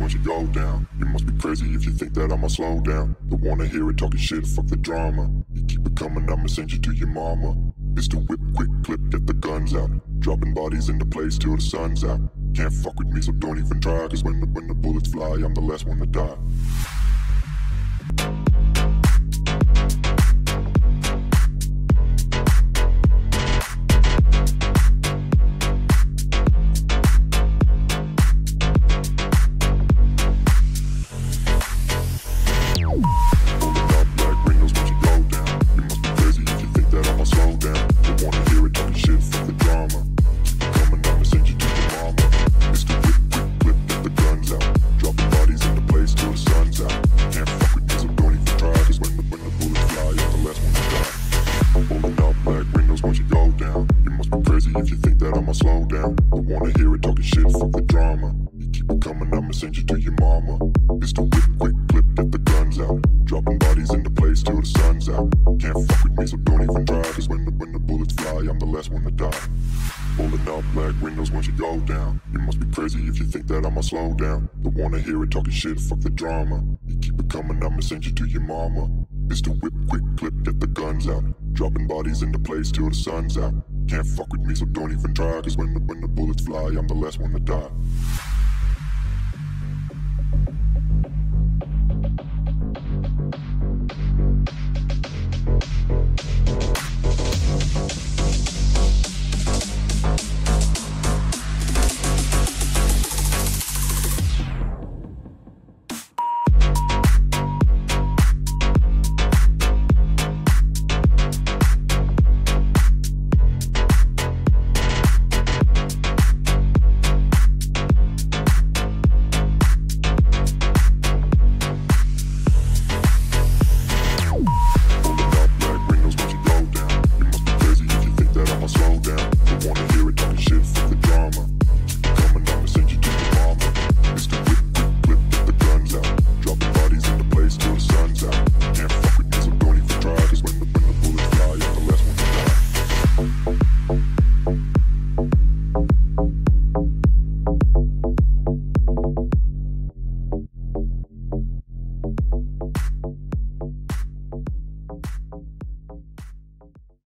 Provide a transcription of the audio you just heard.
once you go down. You must be crazy if you think that I'ma slow down. Don't wanna hear it talking shit, fuck the drama. You keep it coming, I'ma send you to your mama. It's the whip, quick clip, get the guns out. Dropping bodies into place till the sun's out. Can't fuck with me, so don't even try. Cause when the bullets fly, I'm the last one to die. If you think that I'ma slow down, don't wanna hear it talking shit, fuck the drama. You keep it coming, I'ma send you to your mama. It's the whip, quick clip, get the guns out. Dropping bodies into place till the sun's out. Can't fuck with me, so don't even try. Cause when the bullets fly, I'm the last one to die. Pulling up black windows once you go down. You must be crazy if you think that I'ma slow down. Don't wanna hear it talking shit, fuck the drama. You keep it coming, I'ma send you to your mama. It's the whip, quick clip, get the guns out. Dropping bodies into place till the sun's out. Can't fuck with me, so don't even try. Cause when the bullets fly, I'm the last one to die.